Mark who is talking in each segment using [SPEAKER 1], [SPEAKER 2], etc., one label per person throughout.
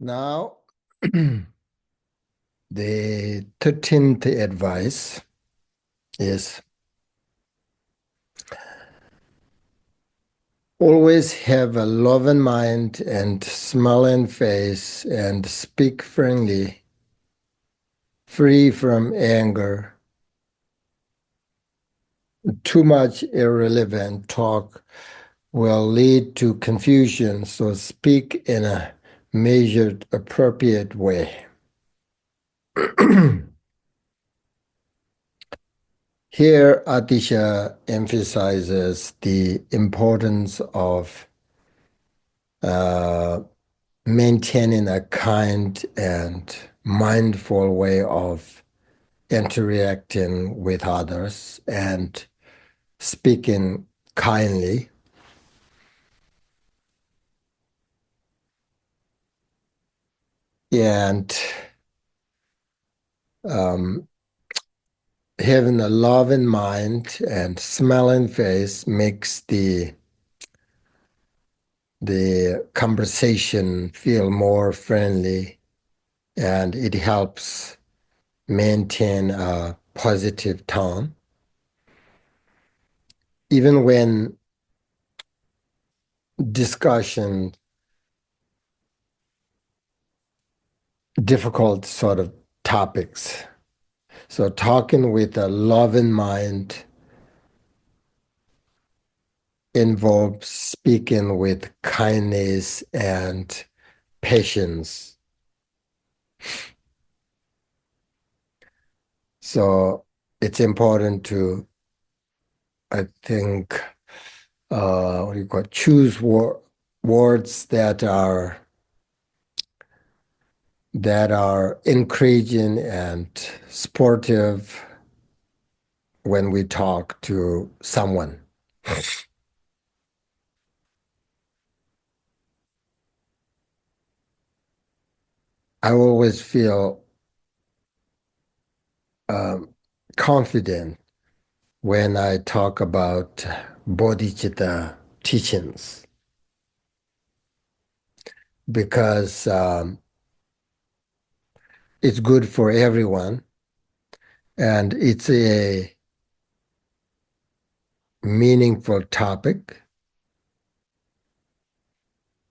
[SPEAKER 1] Now, the 13th advice is always have a loving mind and smiling face and speak friendly, free from anger. Too much irrelevant talk will lead to confusion, so speak in a measured, appropriate way. Here, Atiśa emphasizes the importance of uh, maintaining a kind and mindful way of interacting with others and speaking kindly. And um, having a loving mind and smiling face makes the conversation feel more friendly, and it helps maintain a positive tone. Even when discussion, difficult sort of topics. So talking with a loving mind involves speaking with kindness and patience. So it's important to, I think, what do you call it? Choose words that are encouraging and sportive when we talk to someone. I always feel um, confident when I talk about bodhicitta teachings because it's good for everyone and it's a meaningful topic.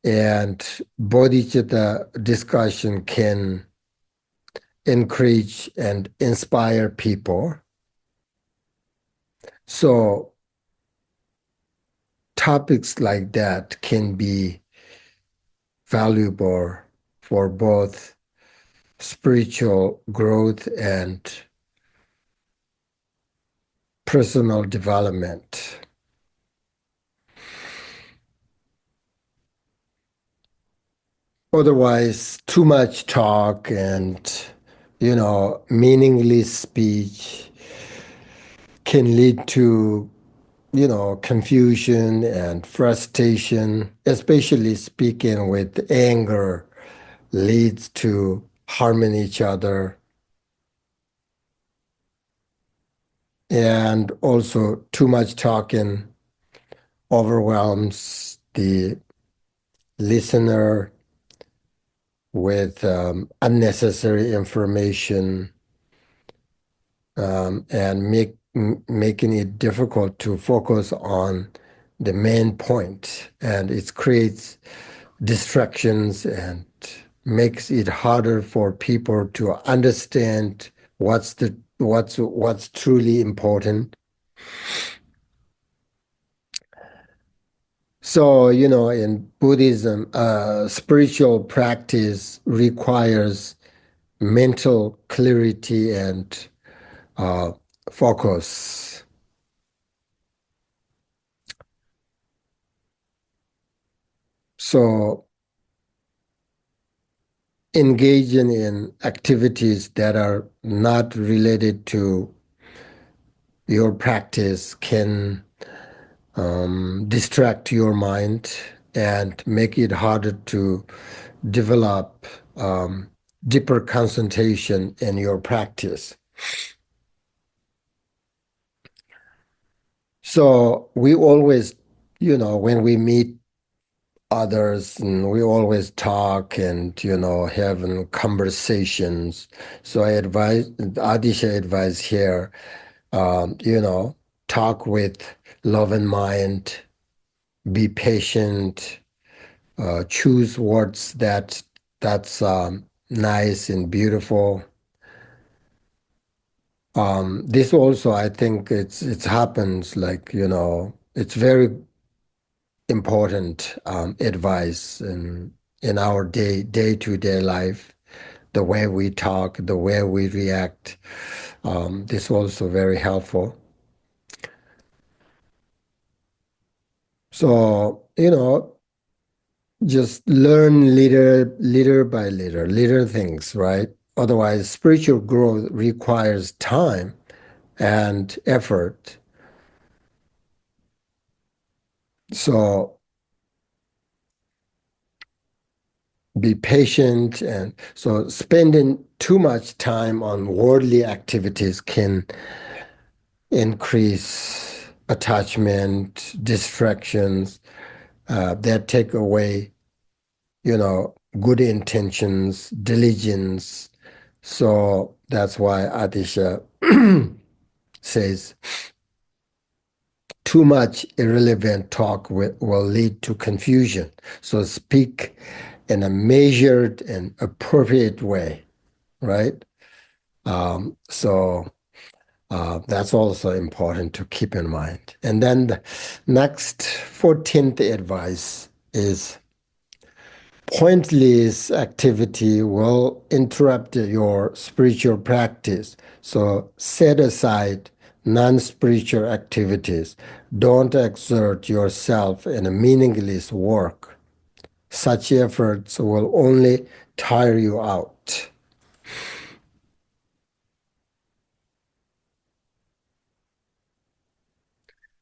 [SPEAKER 1] And bodhicitta discussion can encourage and inspire people. So topics like that can be valuable for both spiritual growth and personal development. Otherwise, too much talk and, meaningless speech can lead to, confusion and frustration, especially speaking with anger leads to harming each other. And also too much talking overwhelms the listener with unnecessary information and making it difficult to focus on the main point. And it creates distractions and makes it harder for people to understand what's truly important. So, in Buddhism, spiritual practice requires mental clarity and uh, focus. So, engaging in activities that are not related to your practice can distract your mind and make it harder to develop deeper concentration in your practice. So we always, when we meet others, and we always talk and having conversations. So I advise Adisha advise here, talk with love and mind, be patient, choose words that's nice and beautiful. This also, I think it happens like, it's very important advice in our day-to-day life, the way we talk, the way we react. This also very helpful. So, just learn little things, right? Otherwise, spiritual growth requires time and effort. So be patient. And so spending too much time on worldly activities can increase attachment, distractions, that take away, good intentions, diligence. So that's why Atisha says too much irrelevant talk will lead to confusion. So speak in a measured and appropriate way, right? So that's also important to keep in mind. And then the next 14th advice is pointless activity will interrupt your spiritual practice. So set aside non-spiritual activities. Don't exert yourself in a meaningless work. Such efforts will only tire you out.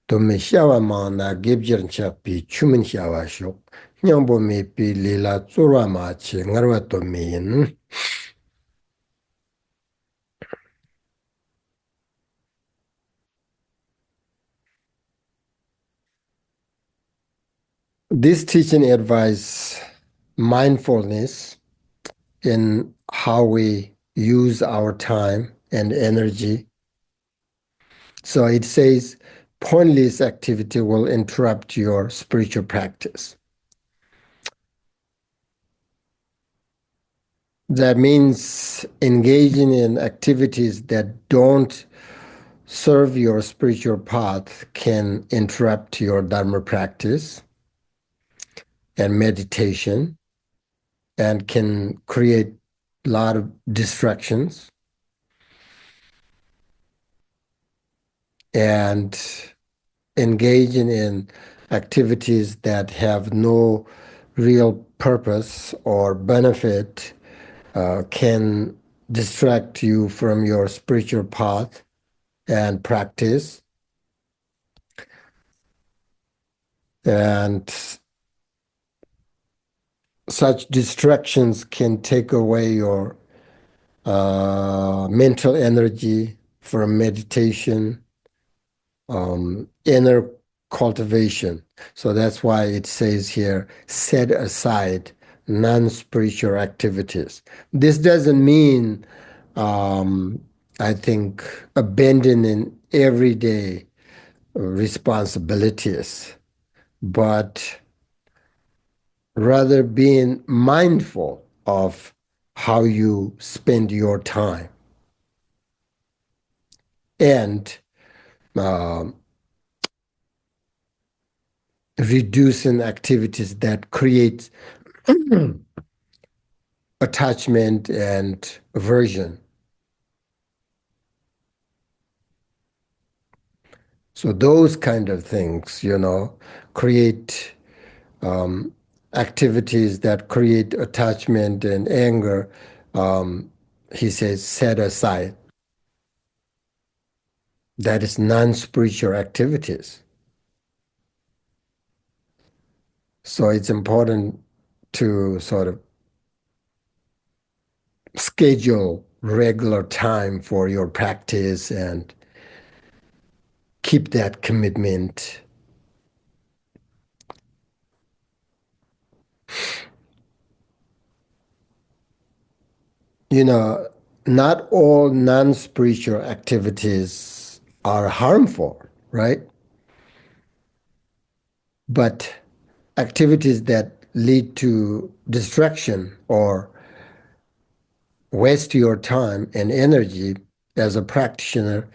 [SPEAKER 1] Tome xiawa ma na gebjir chakpi chumin xiawa shuk. Nyambo me pi lila tsurwa ma chi ngarwa tome yin. This teaching advice mindfulness in how we use our time and energy. So it says pointless activity will interrupt your spiritual practice. That means engaging in activities that don't serve your spiritual path can interrupt your Dharma practice and meditation and can create a lot of distractions. And engaging in activities that have no real purpose or benefit can distract you from your spiritual path and practice. And such distractions can take away your mental energy from meditation, inner cultivation. So that's why it says here, set aside non-spiritual activities. This doesn't mean, um, I think, abandoning everyday responsibilities, but rather being mindful of how you spend your time and um, reducing activities that create attachment and aversion. So those kind of things, create activities that create attachment and anger. Um, he says, set aside. That is non-spiritual activities. So it's important to sort of schedule regular time for your practice and keep that commitment. you know, not all non-spiritual activities are harmful, right? But activities that lead to distraction or waste your time and energy as a practitioner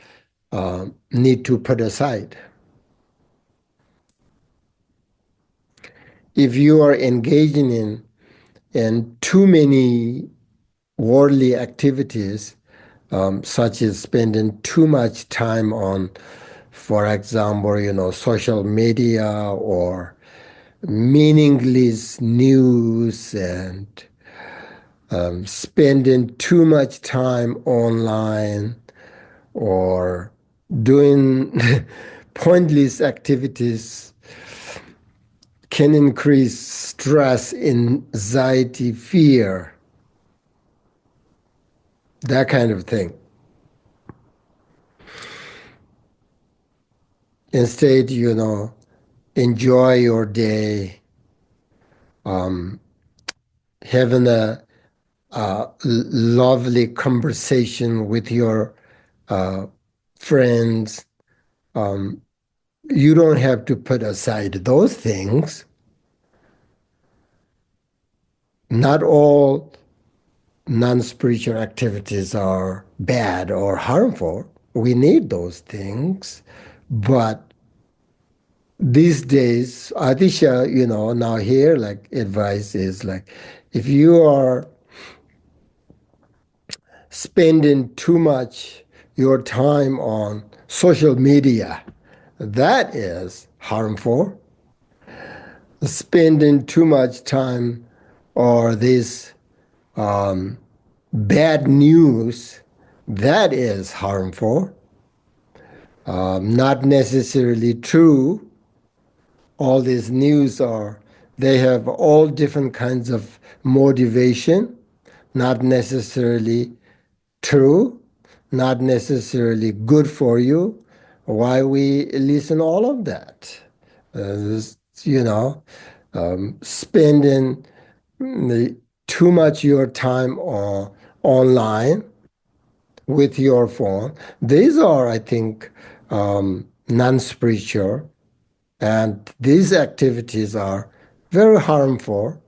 [SPEAKER 1] need to put aside. If you are engaging in too many worldly activities, such as spending too much time on, for example, social media or meaningless news and spending too much time online or doing pointless activities can increase stress, anxiety, fear, that kind of thing. Instead, enjoy your day, having a lovely conversation with your uh, friends. You don't have to put aside those things. Not all non-spiritual activities are bad or harmful. We need those things. But these days, Atiśa, now here, like advice is like, if you are spending too much your time on social media, that is harmful. Spending too much time or this bad news, that is harmful. Not necessarily true. All these news they have all different kinds of motivation, not necessarily true, not necessarily good for you. Why we listen all of that? This, spending too much your time online with your phone. These are, I think, non-spiritual, and these activities are very harmful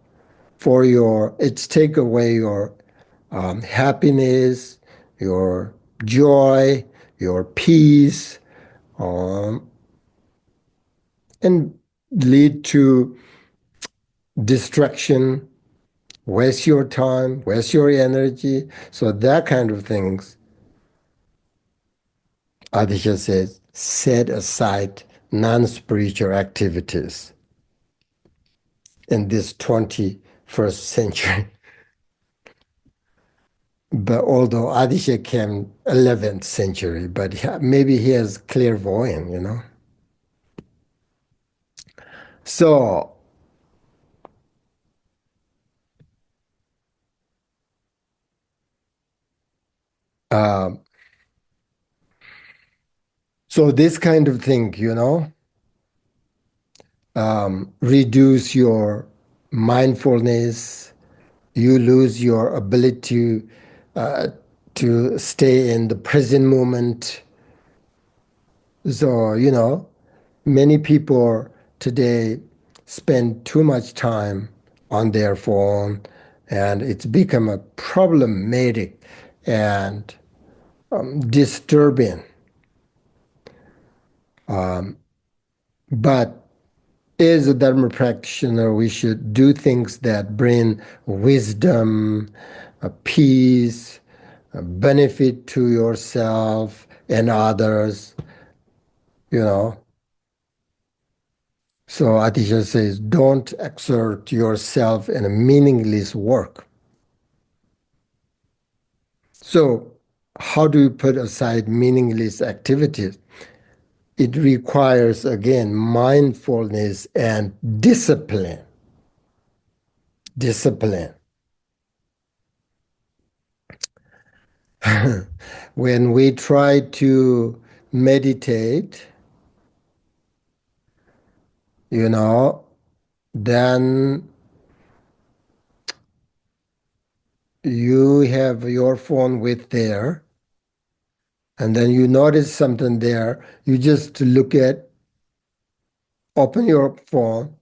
[SPEAKER 1] for it's take away your happiness, your joy, your peace, um, and lead to distraction, waste your time, waste your energy. So that kind of things, Adisha says, set aside non-spiritual activities in this 21st century. But although Adisha came 11th century, but maybe he has clairvoyant. So, uh, so this kind of thing, reduce your mindfulness. You lose your ability uh, to stay in the present moment. So, many people today spend too much time on their phone, and it's become a problematic and disturbing. But as a Dharma practitioner, we should do things that bring wisdom, peace, benefit to yourself and others, you know. So Atisha says, don't exert yourself in a meaningless work. So how do you put aside meaningless activities? It requires, again, mindfulness and discipline. Discipline. When we try to meditate, you know, then you have your phone with there, and then you notice something there, you just look at, open your phone.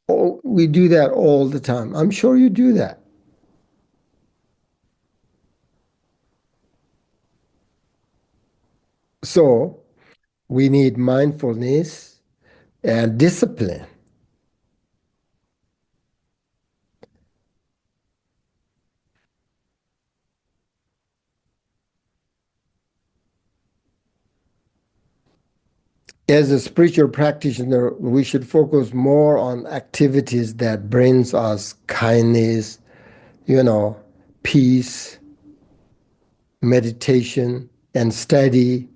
[SPEAKER 1] Oh, we do that all the time. I'm sure you do that. So we need mindfulness and discipline. As a spiritual practitioner, we should focus more on activities that brings us kindness, you know, peace, meditation, and study.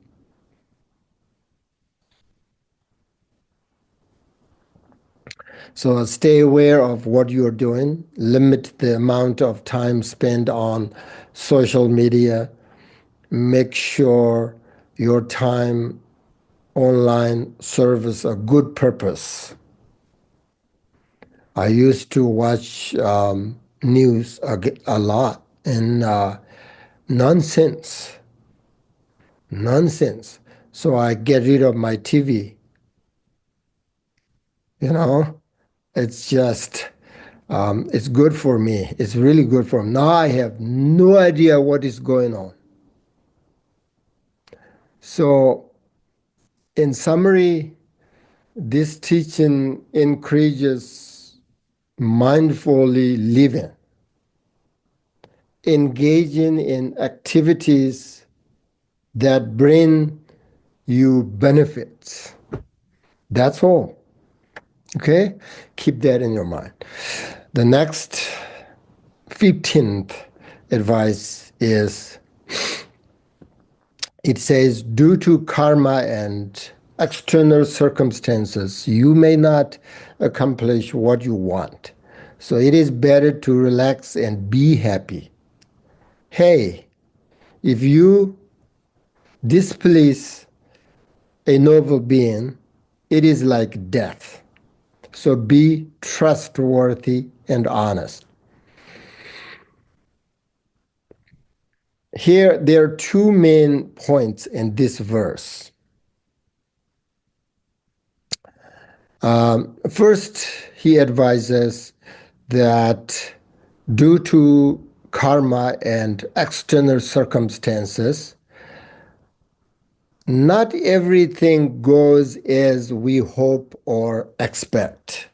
[SPEAKER 1] So stay aware of what you're doing, limit the amount of time spent on social media, make sure your time online serves a good purpose. I used to watch news a lot and nonsense, nonsense. So I get rid of my TV, you know? It's just, it's good for me. It's really good for me. Now I have no idea what is going on. So, in summary, this teaching encourages mindfully living, engaging in activities that bring you benefits. That's all. Okay? Keep that in your mind. The next 15th advice is, it says, due to karma and external circumstances, you may not accomplish what you want. So it is better to relax and be happy. Hey, if you displease a noble being, it is like death. So be trustworthy and honest. Here, there are two main points in this verse. First, he advises that due to karma and external circumstances, not everything goes as we hope or expect.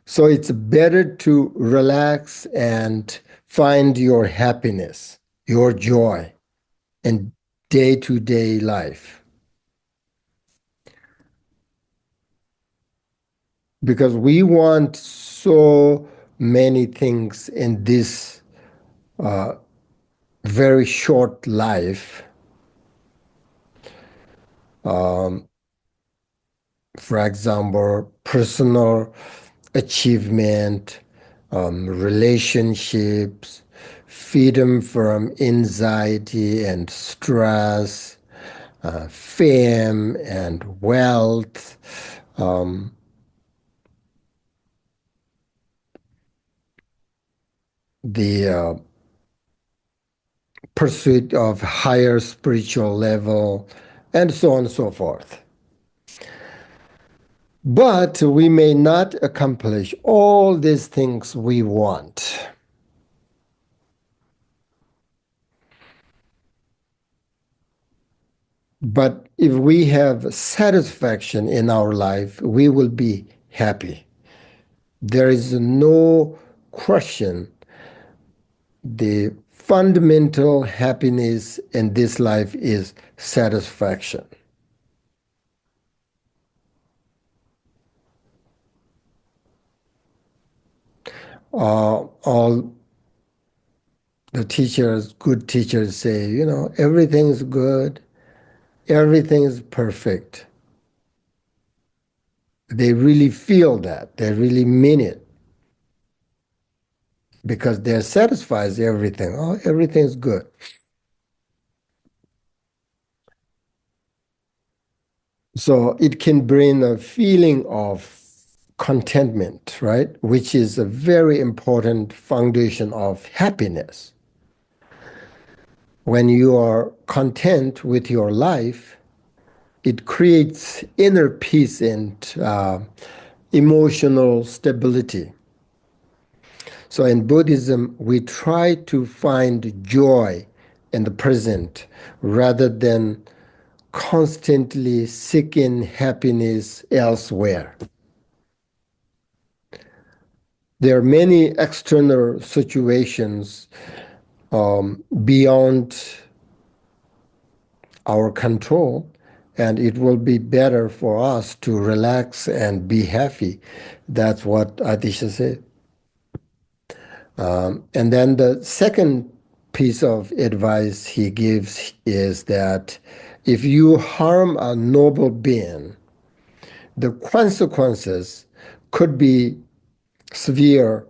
[SPEAKER 1] So it's better to relax and find your happiness, your joy in day-to-day life. Because we want so many things in this very short life. For example, personal achievement, relationships, freedom from anxiety and stress, fame and wealth, the pursuit of higher spiritual level, and so on and so forth. But we may not accomplish all these things we want. But if we have satisfaction in our life, we will be happy. There is no question. The fundamental happiness in this life is satisfaction. All the teachers, good teachers say, everything is good, everything is perfect. They really feel that, they really mean it because they're satisfied everything. Oh, everything's good. So it can bring a feeling of contentment, right? Which is a very important foundation of happiness. When you are content with your life, it creates inner peace and emotional stability. So in Buddhism, we try to find joy in the present rather than constantly seeking happiness elsewhere. There are many external situations beyond our control, and it will be better for us to relax and be happy. That's what Atiśa said. And then the second piece of advice he gives is that if you harm a noble being, the consequences could be severe,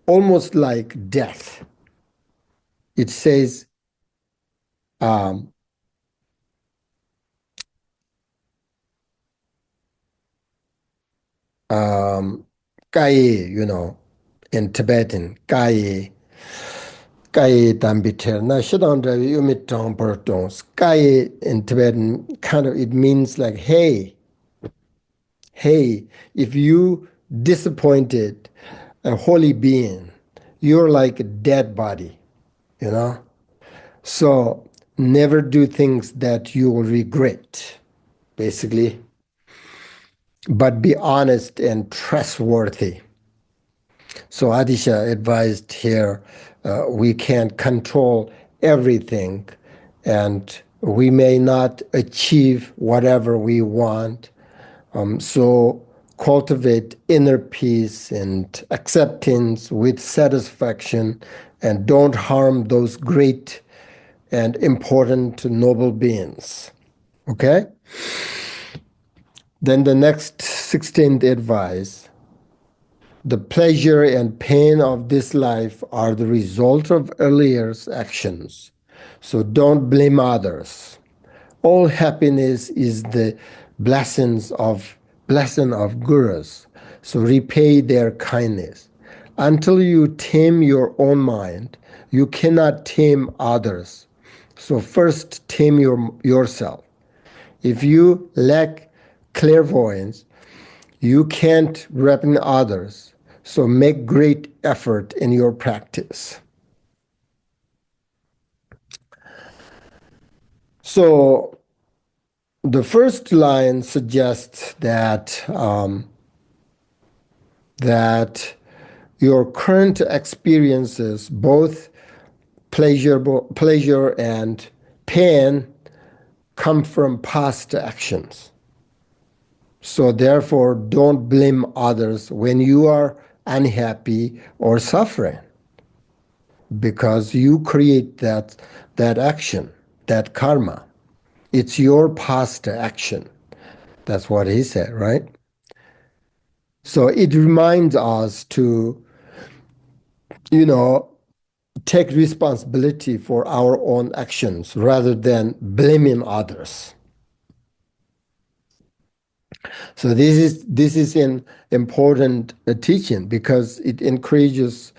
[SPEAKER 1] almost like death. It says, um, um, Kaye, in Tibetan, Kaye, Kaye Dambiter. Now, Shadandra Yumitong Bertons. Kaye in Tibetan, kind of, it means like, hey, if you disappointed a holy being, you're like a dead body, you know? So never do things that you will regret, basically, but be honest and trustworthy. So Atiśa advised here, we can't control everything, and we may not achieve whatever we want. So cultivate inner peace and acceptance with satisfaction, and don't harm those great and important noble beings. Okay? Then the next 16th advice: the pleasure and pain of this life are the result of earlier actions. So don't blame others. All happiness is the blessing of gurus. So repay their kindness. Until you tame your own mind, you cannot tame others. So first tame yourself. If you lack clairvoyance, you can't represent others. So make great effort in your practice. So the first line suggests that your current experiences, both pleasure and pain, come from past actions. So therefore, don't blame others when you are unhappy or suffering, because you create that action, that karma. It's your past action. That's what he said, right? So it reminds us to, you know, take responsibility for our own actions rather than blaming others. So this is an important teaching because it encourages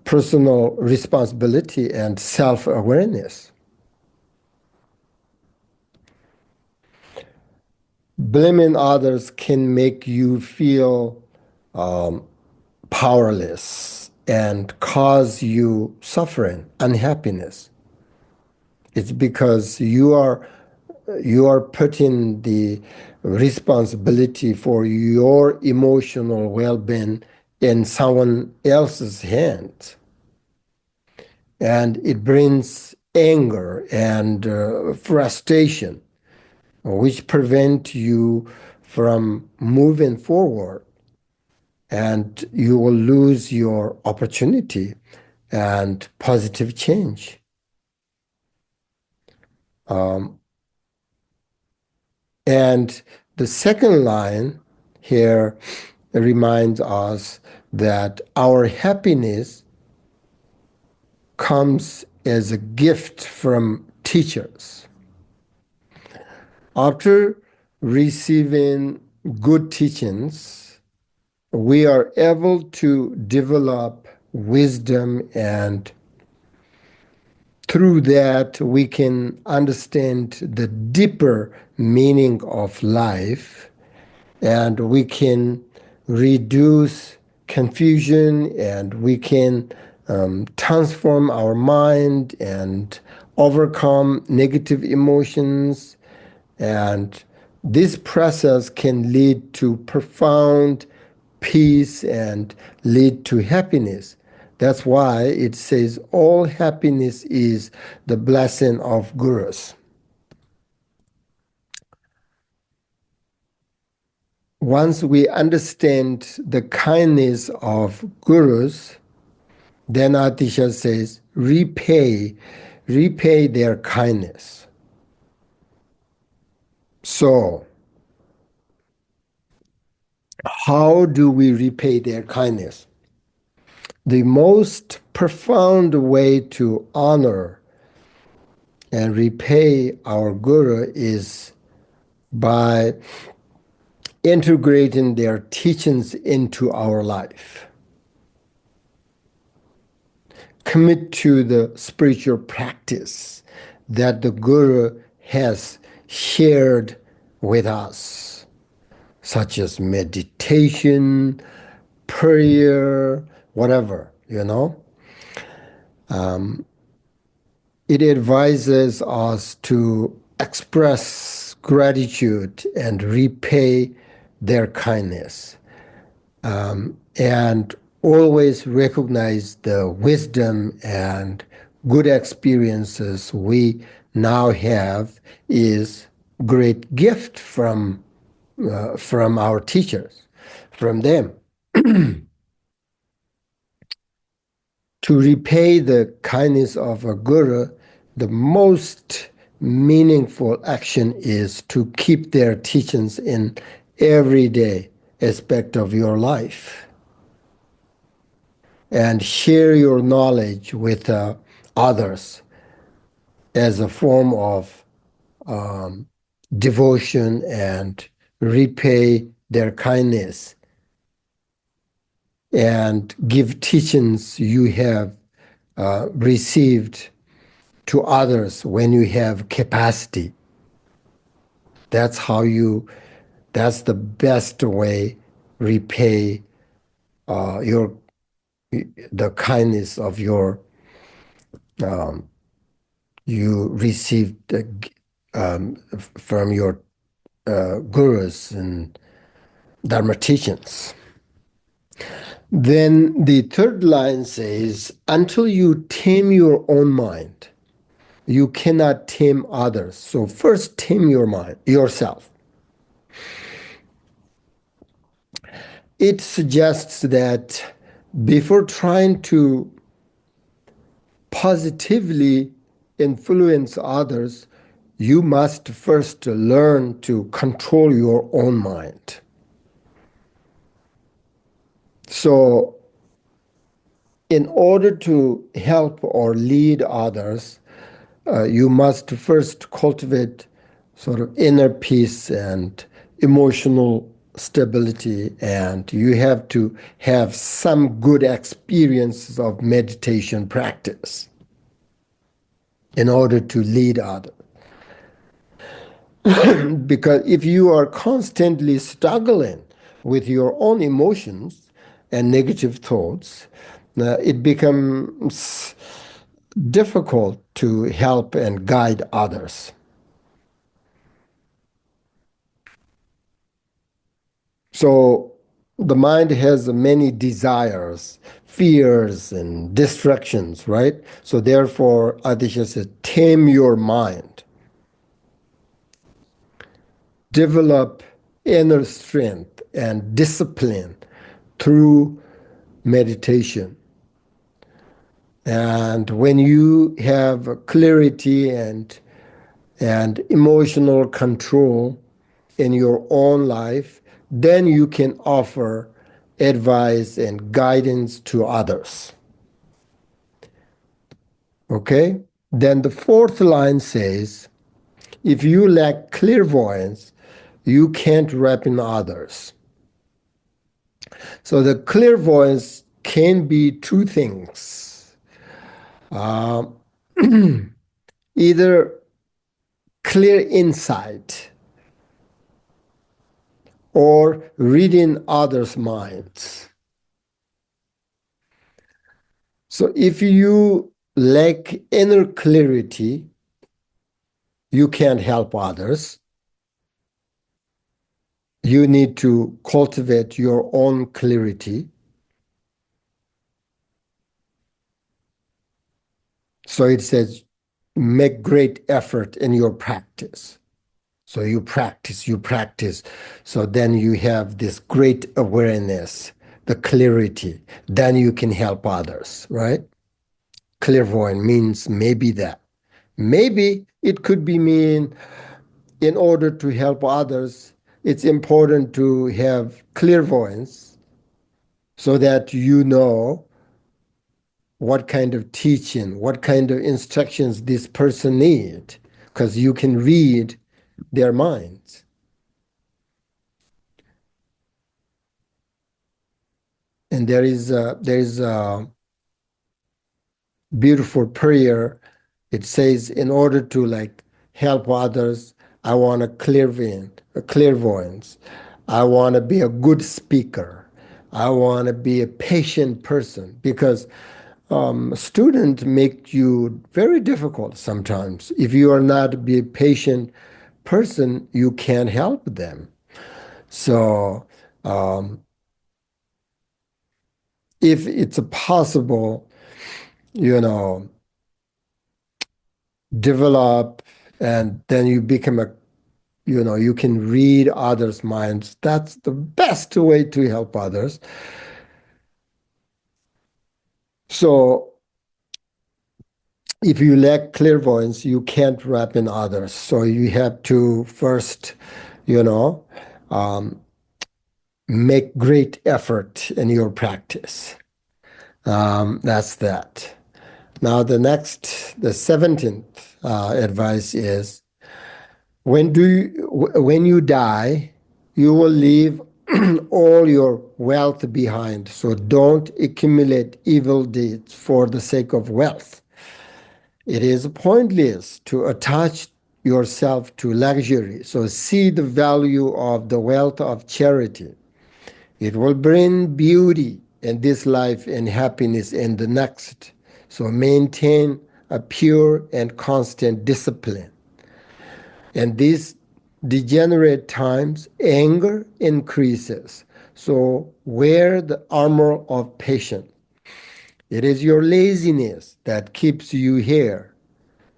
[SPEAKER 1] personal responsibility and self-awareness. Blaming others can make you feel powerless and cause you suffering, unhappiness. It's because you are putting the responsibility for your emotional well-being in someone else's hands, and it brings anger and frustration, which prevent you from moving forward, and you will lose your opportunity and positive change. And the second line here reminds us that our happiness comes as a gift from teachers. After receiving good teachings, we are able to develop wisdom, and through that we can understand the deeper meaning of life, and we can reduce confusion, and we can transform our mind and overcome negative emotions. And this process can lead to profound peace and lead to happiness. That's why it says all happiness is the blessing of gurus. Once we understand the kindness of gurus, then Atiśa says, repay their kindness. So, how do we repay their kindness? The most profound way to honor and repay our guru is by integrating their teachings into our life. Commit to the spiritual practice that the guru has shared with us, such as meditation, prayer, whatever, It advises us to express gratitude and repay their kindness, and always recognize the wisdom and good experiences we now have is great gift from our teachers, from them. To repay the kindness of a guru, the most meaningful action is to keep their teachings in everyday aspect of your life and share your knowledge with others as a form of devotion and repay their kindness and give teachings you have received to others when you have capacity. That's the best way repay the kindness of you received from your gurus and Dharma teachings. Then the third line says, until you tame your own mind, you cannot tame others. So first tame your mind, yourself. It suggests that before trying to positively influence others, you must first learn to control your own mind. So, in order to help or lead others, you must first cultivate sort of inner peace and emotional stability, and you have to have some good experiences of meditation practice in order to lead others. Because if you are constantly struggling with your own emotions and negative thoughts, it becomes difficult to help and guide others. So the mind has many desires, fears, and distractions, right? So therefore, Atiśa says, tame your mind. Develop inner strength and discipline through meditation. And when you have clarity and emotional control in your own life, then you can offer advice and guidance to others. Okay? Then the fourth line says, if you lack clairvoyance, you can't reckon others. So the clairvoyance can be two things. Uh, either clear insight or reading others' minds. So if you lack inner clarity, you can't help others. You need to cultivate your own clarity. So it says, make great effort in your practice. So you practice, you practice. So then you have this great awareness, the clarity. Then you can help others, right? Clairvoyant means maybe that. Maybe it could be mean in order to help others, it's important to have clairvoyance so that you know what kind of teaching, what kind of instructions this person need, because you can read their minds. And there is a beautiful prayer. It says, in order to like help others, I want a clairvoyance. I want to be a good speaker. I want to be a patient person because students make you very difficult sometimes. If you are not be a patient person, you can't help them. So if it's possible, you know, develop and then you become a, you can read others' minds. That's the best way to help others. So if you lack clairvoyance, you can't wrap in others. So you have to first, you know, um, make great effort in your practice. That's that. Now, the 17th advice is when you die, you will leave all your wealth behind. So don't accumulate evil deeds for the sake of wealth. It is pointless to attach yourself to luxury. So see the value of the wealth of charity. It will bring beauty in this life and happiness in the next. So maintain a pure and constant discipline. And these degenerate times, anger increases. So wear the armor of patience. It is your laziness that keeps you here.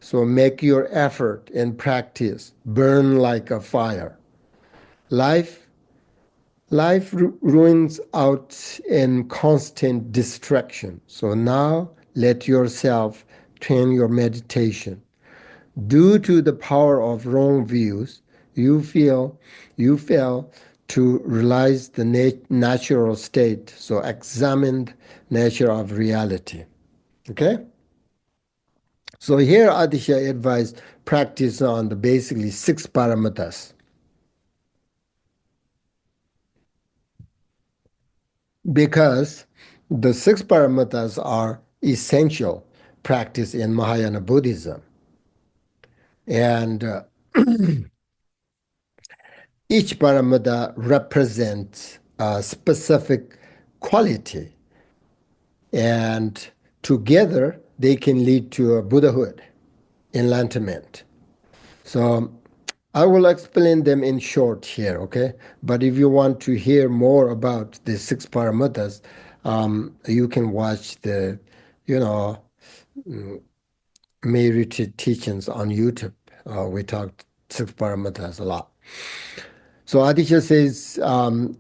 [SPEAKER 1] So make your effort and practice burn like a fire. Life Life ruins out in constant distraction. So now let yourself train your meditation. Due to the power of wrong views, you fail to realize the natural state. So examine the nature of reality. Okay? So here Atiśa advised practice on the basically six paramatas. Because the six paramatas are essential practice in Mahayana Buddhism. And each paramata represents a specific quality, and together they can lead to a Buddhahood, enlightenment. So I will explain them in short here, okay? But if you want to hear more about the six paramatas, you can watch the, you know, merited teachings on YouTube. We talked six paramatas a lot. So Atiśa says,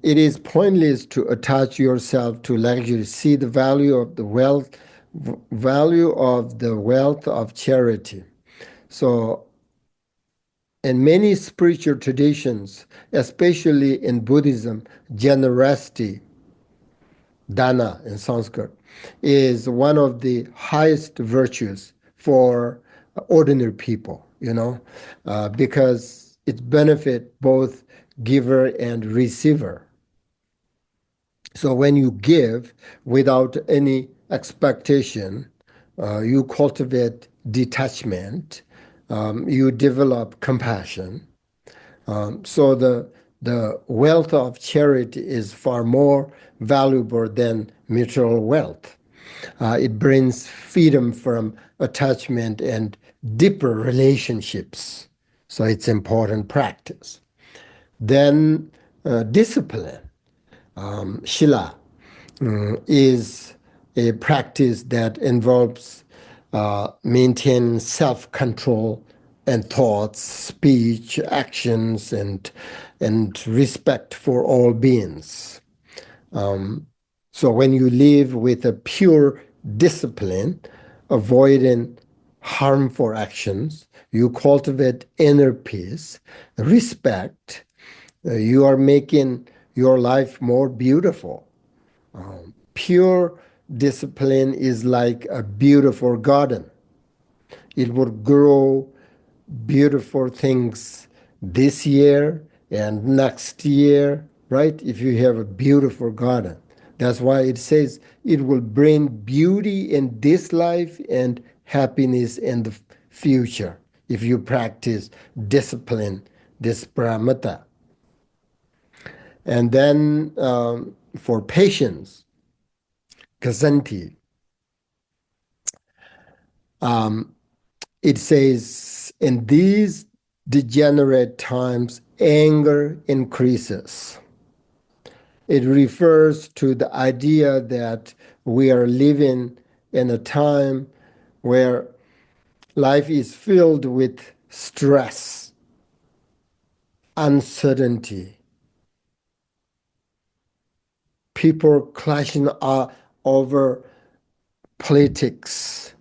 [SPEAKER 1] it is pointless to attach yourself to luxury. See the value of the wealth of charity. So in many spiritual traditions, especially in Buddhism, generosity, dana in Sanskrit, is one of the highest virtues for ordinary people, because it benefit both giver and receiver. So when you give without any expectation, you cultivate detachment, you develop compassion. So the wealth of charity is far more valuable than material wealth. It brings freedom from attachment and deeper relationships. So it's important practice. Then discipline, Shila, is a practice that involves maintaining self-control and thoughts, speech, actions, and respect for all beings. So when you live with a pure discipline, avoiding harmful actions, you cultivate inner peace, respect. You are making your life more beautiful. Pure discipline is like a beautiful garden. It will grow beautiful things this year and next year, right? If you have a beautiful garden. That's why it says it will bring beauty in this life and happiness in the future if you practice discipline, this paramita. And then for patience, kasanti, it says, in these degenerate times, anger increases. It refers to the idea that we are living in a time where life is filled with stress, uncertainty, people clashing over politics,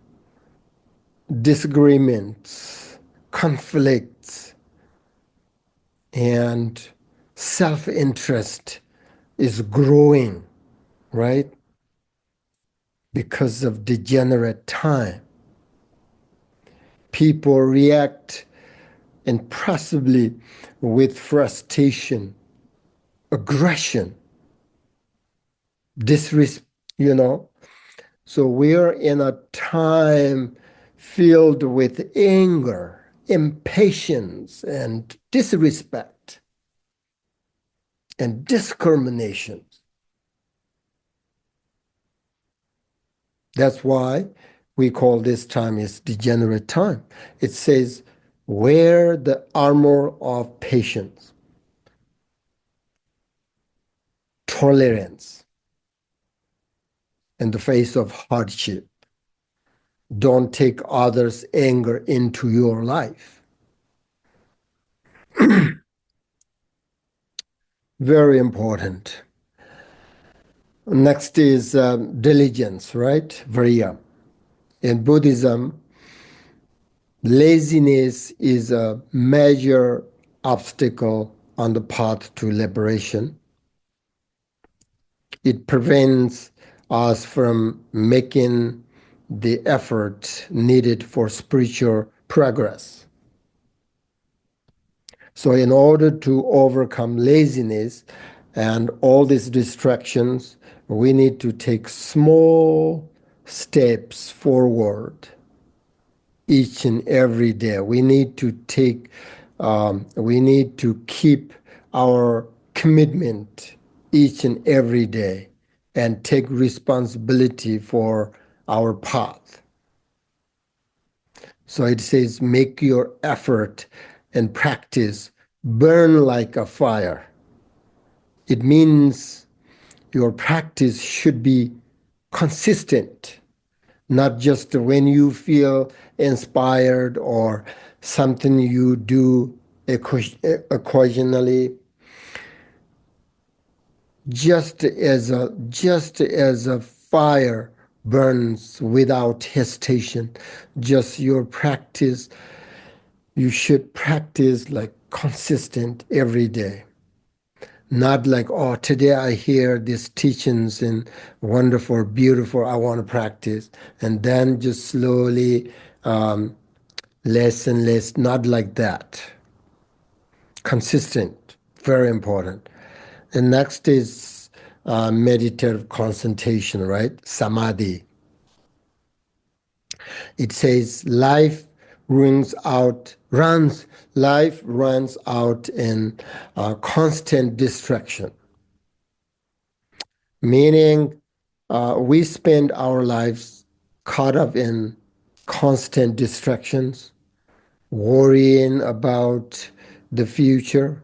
[SPEAKER 1] disagreements, conflicts, and self-interest is growing, right? Because of degenerate time. People react impressively with frustration, aggression, disrespect, you know. So we're in a time filled with anger, impatience, and disrespect and discrimination. That's why we call this time is degenerate time. It says, wear the armor of patience, tolerance in the face of hardship. Don't take others' anger into your life. Very important. Next is diligence, right? Virya. In Buddhism, laziness is a major obstacle on the path to liberation. It prevents us from making the effort needed for spiritual progress. So in order to overcome laziness and all these distractions, we need to take small steps forward each and every day. We need to keep our commitment each and every day and take responsibility for our path. So it says, make your effort and practice burn like a fire. It means your practice should be consistent, not just when you feel inspired or something you do occasionally. Just as a fire burns without hesitation, just your practice, you should practice like consistent every day. Not like, oh, today I hear these teachings and wonderful, beautiful, I want to practice. And then just slowly, less and less, not like that. Consistent, very important. And next is meditative concentration, right? Samadhi. It says life runs out in constant distraction, meaning we spend our lives caught up in constant distractions, worrying about the future.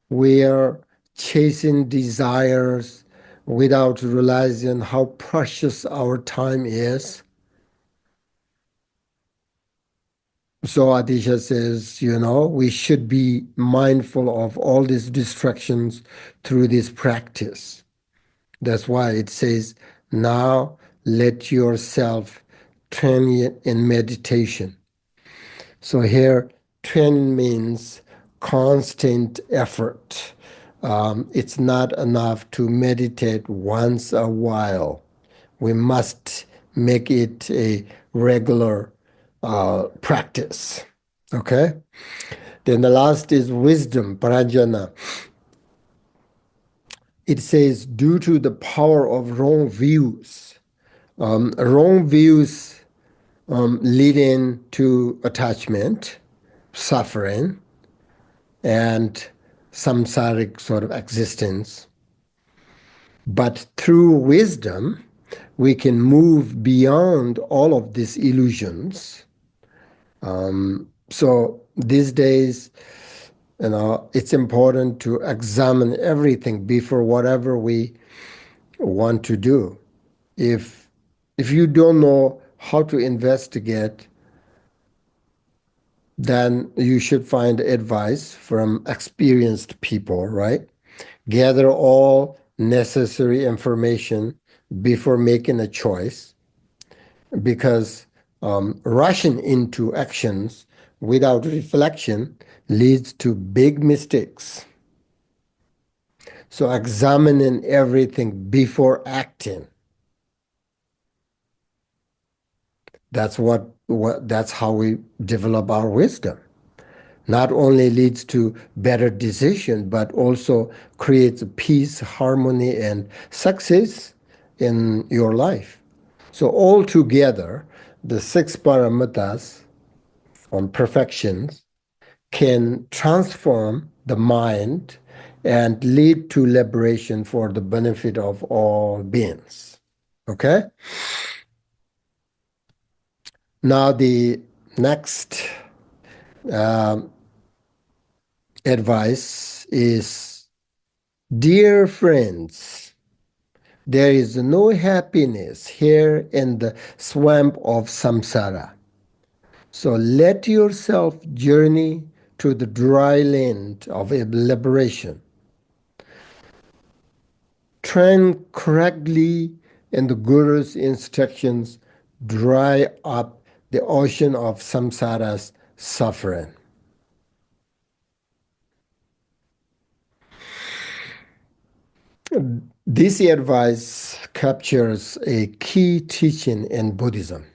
[SPEAKER 1] We are chasing desires without realizing how precious our time is. So Atiśa says, we should be mindful of all these distractions through this practice. That's why it says, now let yourself train in meditation. So here, training means constant effort. It's not enough to meditate once a while. We must make it a regular practice. Okay? Then the last is wisdom, prajna. It says, due to the power of wrong views, leading to attachment, suffering, and samsaric sort of existence. But through wisdom, we can move beyond all of these illusions. So these days, it's important to examine everything before whatever we want to do. If you don't know how to investigate, then you should find advice from experienced people, right? Gather all necessary information before making a choice, because rushing into actions without reflection leads to big mistakes. So examining everything before acting, that's how we develop our wisdom. Not only leads to better decision, but also creates peace, harmony, and success in your life. So altogether, the six paramitas on perfections can transform the mind and lead to liberation for the benefit of all beings. Okay? Now the next advice is, dear friends, there is no happiness here in the swamp of samsara. So let yourself journey to the dry land of liberation. Train correctly in the Guru's instructions, dry up the ocean of samsara's suffering. This advice captures a key teaching in Buddhism.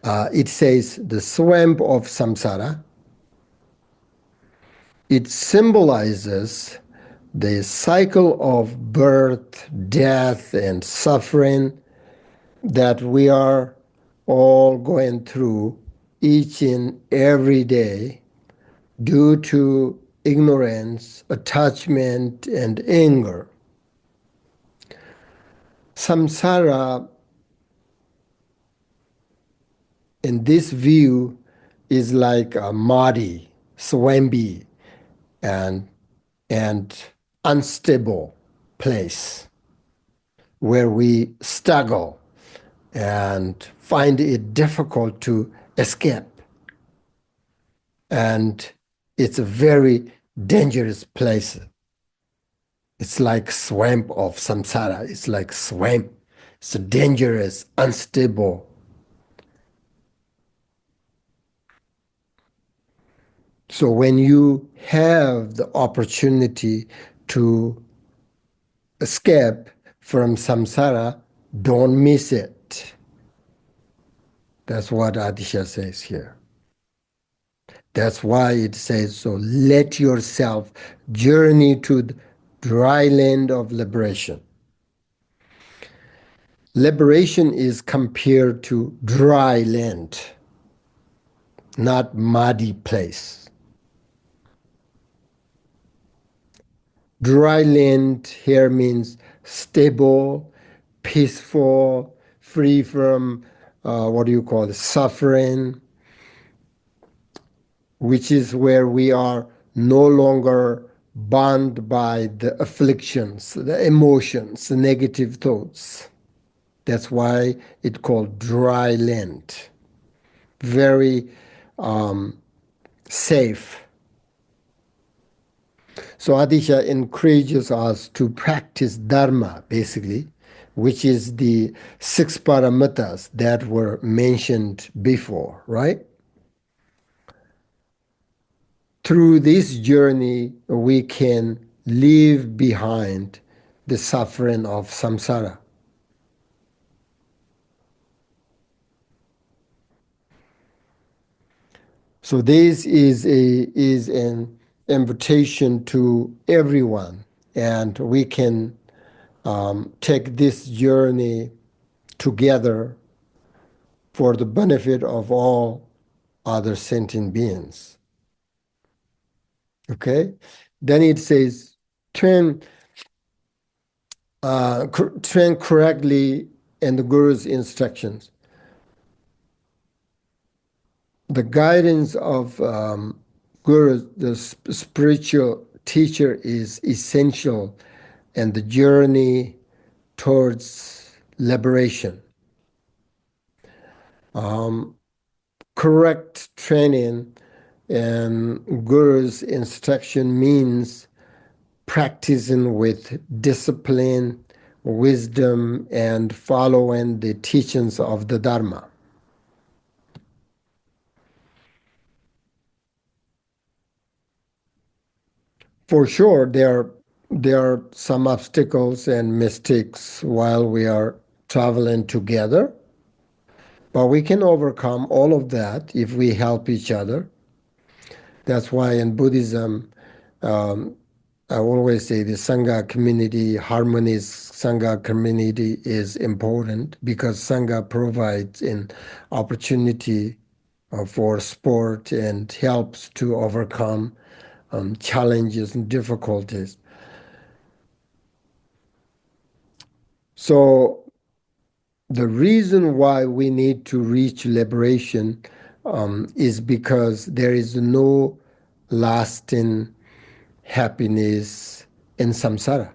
[SPEAKER 1] It says the swamp of samsara. It symbolizes the cycle of birth, death, and suffering that we are all going through each and every day due to ignorance, attachment, and anger. Samsara, in this view, is like a muddy, swampy, and unstable place where we struggle and find it difficult to escape. And it's a very dangerous place. It's like swamp of samsara. It's like swamp. It's dangerous, unstable. So when you have the opportunity to escape from samsara, don't miss it. That's what Atiśa says here. That's why it says, so let yourself journey to the dry land of liberation. Liberation is compared to dry land, not muddy place. Dry land here means stable, peaceful, free from what do you call it, suffering, which is where we are no longer bound by the afflictions, the emotions, the negative thoughts. That's why it's called dry land. Very safe. So Atiśa encourages us to practice Dharma, basically, which is the six paramitas that were mentioned before, right? Through this journey, we can leave behind the suffering of samsara. So this is an invitation to everyone, and we can take this journey together for the benefit of all other sentient beings. Okay? Then it says, train, train correctly in the Guru's instructions. The guidance of Guru, the spiritual teacher, is essential in the journey towards liberation. Correct training and Guru's instruction means practicing with discipline, wisdom, and following the teachings of the Dharma. For sure, there are some obstacles and mistakes while we are traveling together, but we can overcome all of that if we help each other. That's why in Buddhism, I always say the Sangha community, harmonious Sangha community is important because Sangha provides an opportunity for sport and helps to overcome challenges and difficulties. So the reason why we need to reach liberation is because there is no lasting happiness in samsara.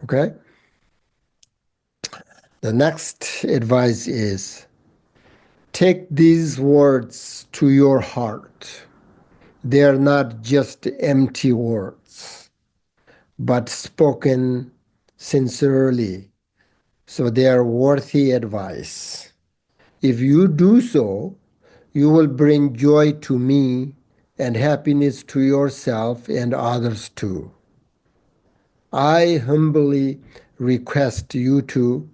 [SPEAKER 1] Okay? The next advice is take these words to your heart. They are not just empty words, but spoken sincerely. So they are worthy advice. If you do so, you will bring joy to me and happiness to yourself and others too. I humbly request you to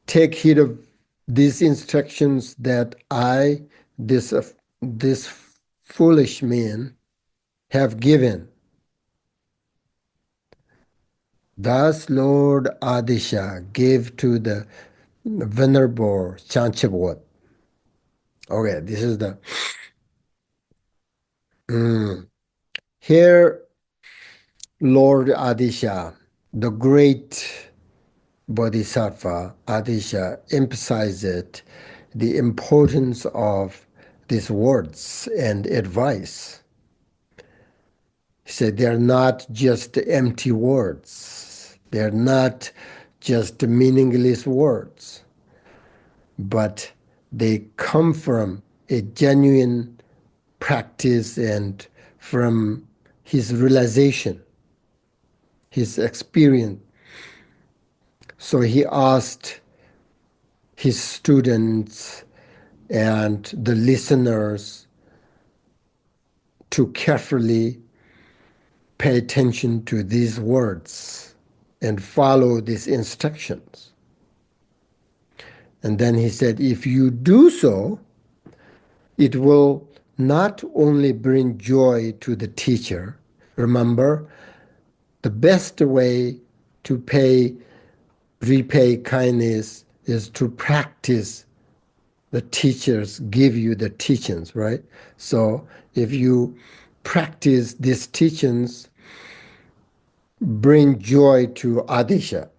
[SPEAKER 1] take heed of these instructions that I, this foolish man, have given. Thus Lord Atiśa gave to the Venerable Chanchabot. Okay, this is the here Lord Atiśa, the great Bodhisattva Atiśa, emphasized the importance of these words and advice. He said they're not just empty words. They're not just meaningless words, but they come from a genuine practice and from his realization, his experience. So he asked his students and the listeners to carefully pay attention to these words and follow these instructions. And then he said, if you do so, It will not only bring joy to the teacher. Remember, the best way to repay kindness is to practice the teachers give you the teachings, right? So if you practice these teachings, bring joy to Atiśa.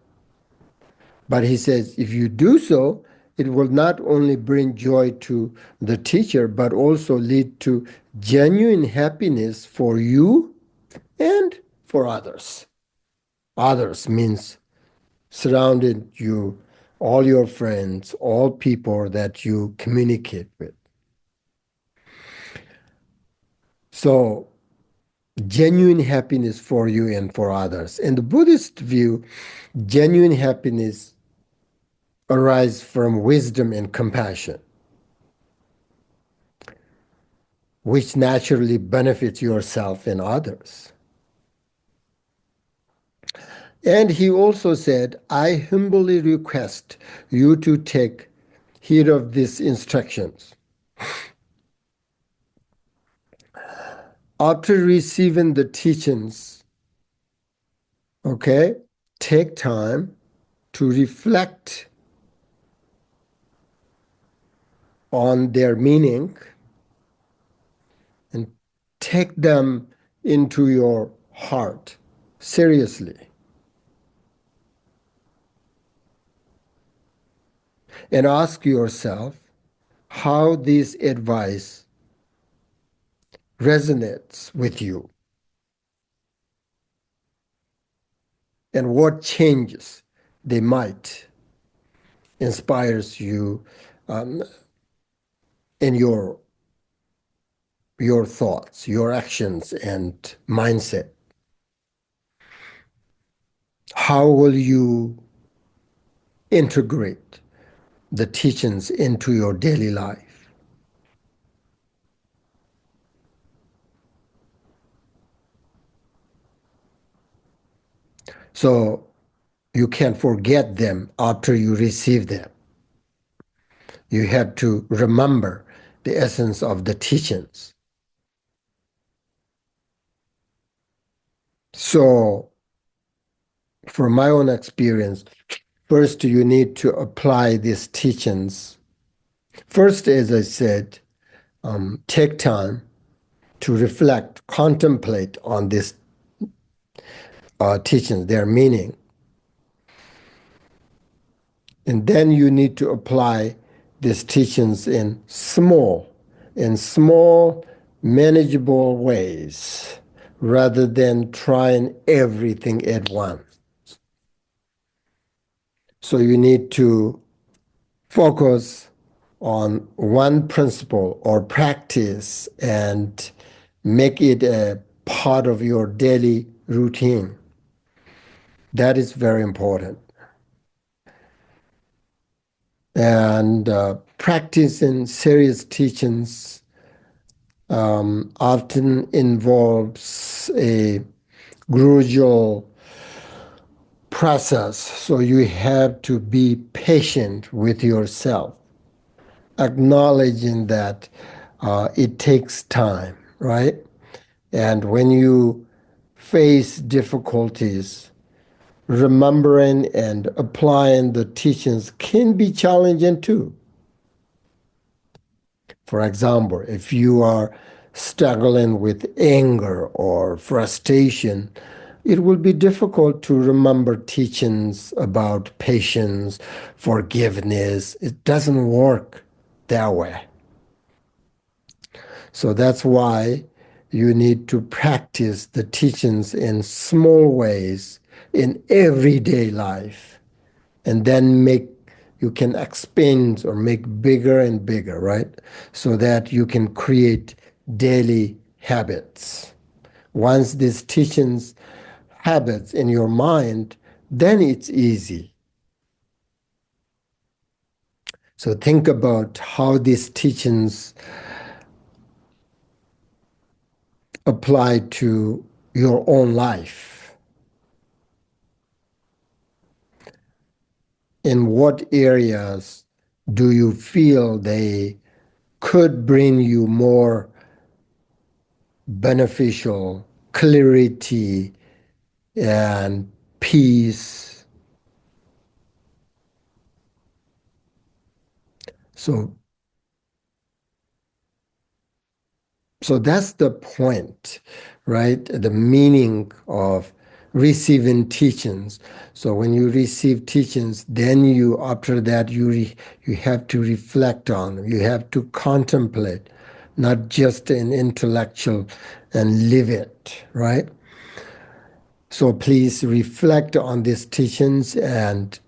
[SPEAKER 1] But he says, if you do so, it will not only bring joy to the teacher, but also lead to genuine happiness for you and for others. Others means surrounded you, all your friends, all people that you communicate with. So, genuine happiness for you and for others. In the Buddhist view, genuine happiness arises from wisdom and compassion, which naturally benefits yourself and others. And he also said, I humbly request you to take heed of these instructions. After receiving the teachings, okay, take time to reflect on their meaning and take them into your heart seriously and ask yourself how this advice resonates with you and what changes they might inspires you um, in your thoughts, your actions, and mindset. How will you integrate the teachings into your daily life? So you can't forget them after you receive them. You have to remember the essence of the teachings. So, from my own experience, first you need to apply these teachings. First, as I said, take time to reflect, contemplate on these teachings, their meaning. And then you need to apply these teachings in small, manageable ways rather than trying everything at once. So you need to focus on one principle or practice and make it a part of your daily routine. That is very important. And practice in serious teachings often involves a gradual process. So you have to be patient with yourself, acknowledging that it takes time, right? And when you face difficulties, remembering and applying the teachings can be challenging too. For example, if you are struggling with anger or frustration, it will be difficult to remember teachings about patience, forgiveness. It doesn't work that way. So that's why you need to practice the teachings in small ways in everyday life, and then you can expand or make bigger and bigger, right? So that you can create daily habits. Once these teachings habits in your mind, then it's easy. So think about how these teachings apply to your own life. In what areas do you feel they could bring you more beneficial clarity and peace. So, so that's the point, right? The meaning of receiving teachings. So when you receive teachings, then you, after that, you have to reflect on them. You have to contemplate, not just an intellectual and live it, right? So please reflect on these teachings, and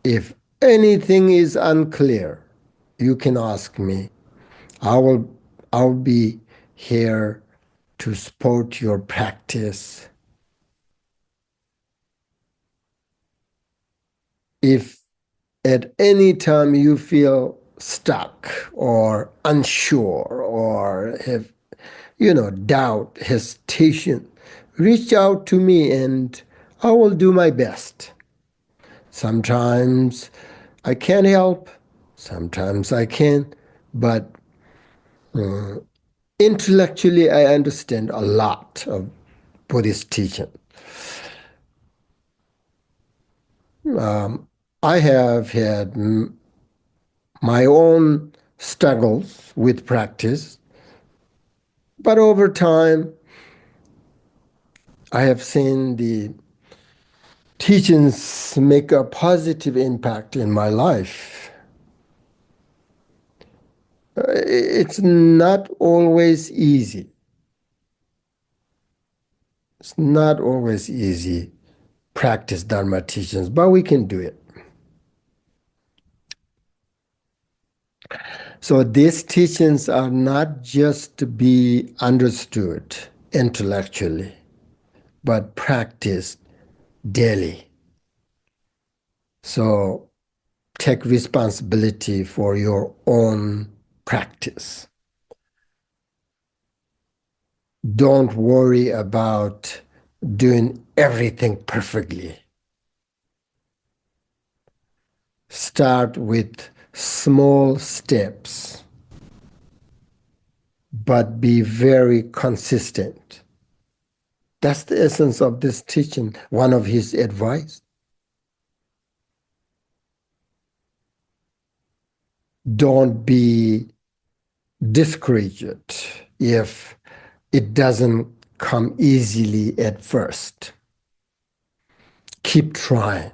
[SPEAKER 1] if anything is unclear, you can ask me. I will I'll be here to support your practice. If at any time you feel stuck or unsure or have, doubt, hesitation, reach out to me and I will do my best. Sometimes I can help, sometimes I can, but intellectually I understand a lot of Buddhist teaching. I have had my own struggles with practice, but over time, I have seen the teachings make a positive impact in my life. It's not always easy. It's not always easy practice Dharma teachings, but we can do it. So these teachings are not just to be understood intellectually, but practiced daily. So take responsibility for your own practice. Don't worry about doing everything perfectly. Start with small steps, but be very consistent. That's the essence of this teaching, one of his advice. Don't be discouraged if it doesn't come easily at first. Keep trying.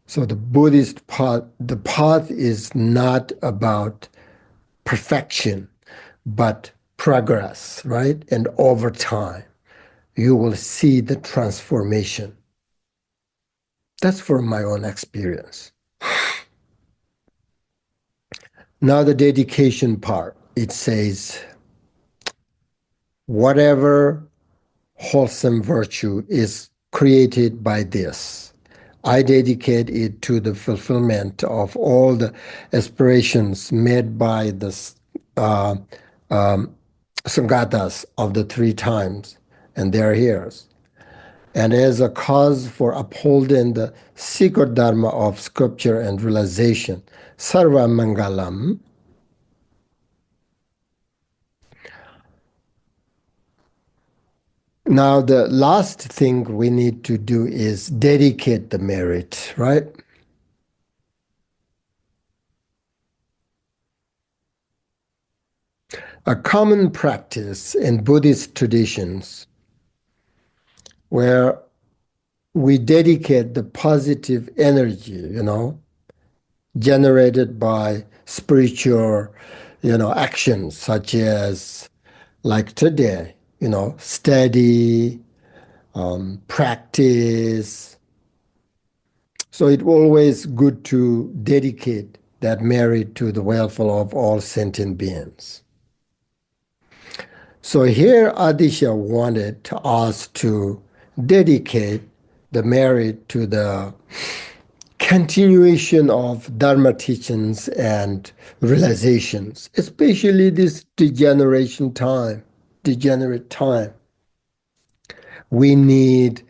[SPEAKER 1] So the Buddhist path, the path is not about perfection, but progress, right? And over time, you will see the transformation. That's from my own experience. Now the dedication part, it says, whatever wholesome virtue is created by this, I dedicate it to the fulfillment of all the aspirations made by the uh, um, Sangatas of the three times and their heirs, and as a cause for upholding the secret Dharma of scripture and realization, Sarva Mangalam. Now, the last thing we need to do is dedicate the merit, right? A common practice in Buddhist traditions where we dedicate the positive energy, generated by spiritual, actions such as like today, study, practice. So it's always good to dedicate that merit to the welfare of all sentient beings. So here Atiśa wanted us to dedicate the merit to the continuation of Dharma teachings and realizations, especially this degenerate time. We need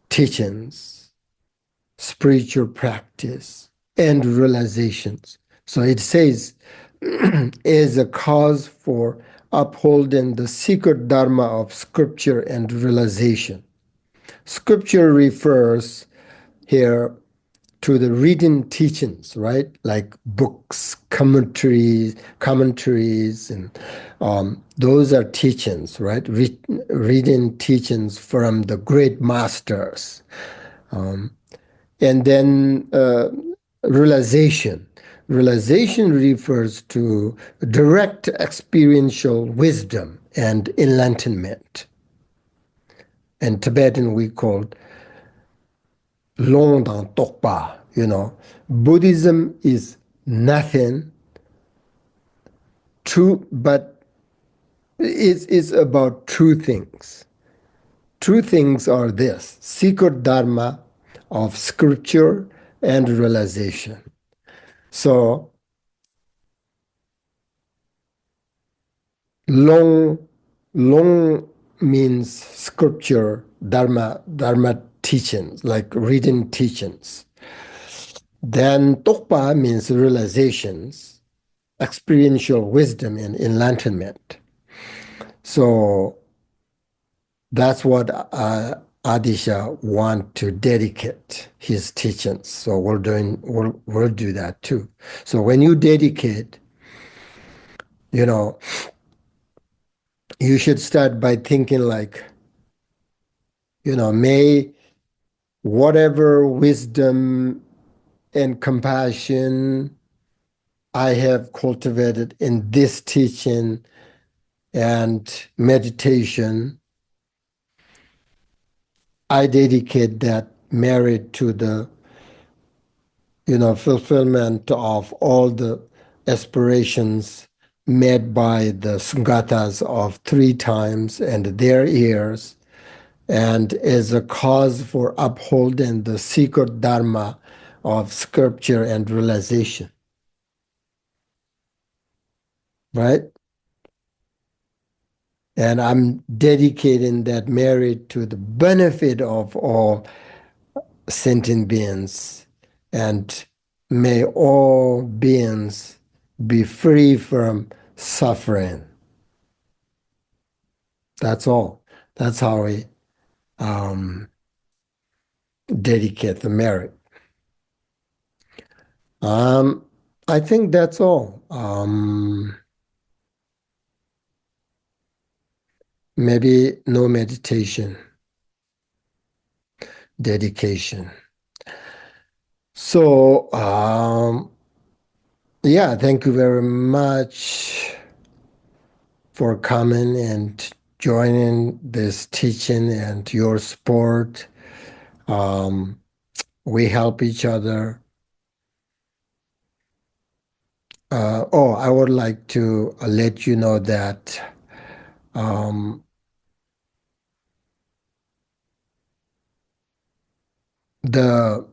[SPEAKER 1] teachings, spiritual practice, and realizations. So it says, is a cause for upholding the secret Dharma of scripture and realization. Scripture refers here to the written teachings, right? Like books, commentaries, and those are teachings, right? Written teachings from the great masters. And then realization. Realization refers to direct experiential wisdom and enlightenment. In Tibetan, we call Longdang Tokpa, Buddhism is nothing true, but it's about true things. True things are this secret Dharma of scripture and realization. So long, long means scripture, Dharma teachings, like written teachings. Then Tokpa means realizations, experiential wisdom and enlightenment. So that's what Atiśa want to dedicate his teachings. So we'll do that too. So when you dedicate, you know, you should start by thinking like, may whatever wisdom and compassion I have cultivated in this teaching and meditation, I dedicate that merit to the fulfillment of all the aspirations made by the Sangatas of three times and their heirs, and as a cause for upholding the secret Dharma of scripture and realization. Right? And I'm dedicating that merit to the benefit of all sentient beings, and may all beings be free from suffering. That's all. That's how we dedicate the merit. I think that's all. Maybe no meditation, dedication. So, yeah, thank you very much for coming and joining this teaching and your support. We help each other. I would like to let you know that the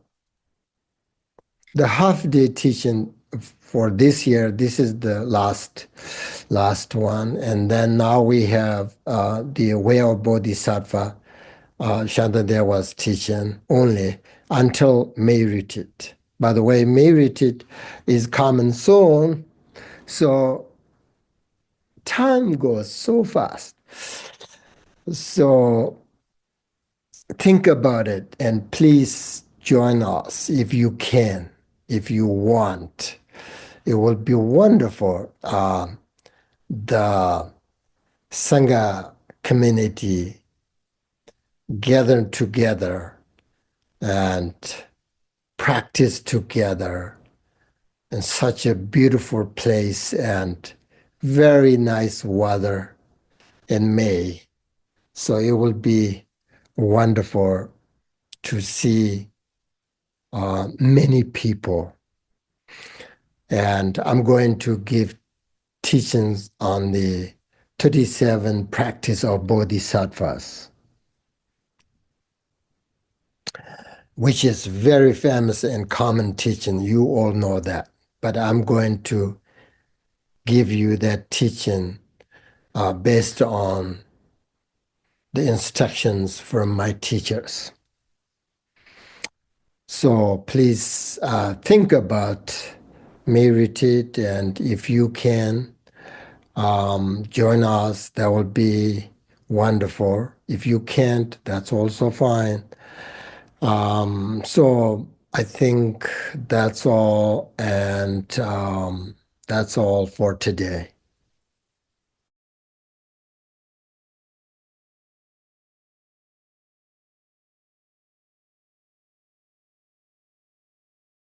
[SPEAKER 1] the half-day teaching for this year, this is the last one, and then now we have the way of Bodhisattva. Shantadeva was teaching only until May retreat. By the way, May retreat is coming soon, so time goes so fast. So think about it and please join us if you can, if you want. It will be wonderful. The Sangha community gathered together and practice together in such a beautiful place and very nice weather in May. So it will be wonderful to see many people. And I'm going to give teachings on the 37 practice of bodhisattvas, which is very famous and common teaching. You all know that. But I'm going to give you that teaching based on the instructions from my teachers. So please think about May retreat, and if you can join us, that will be wonderful. If you can't, that's also fine. So I think that's all, and that's all for today.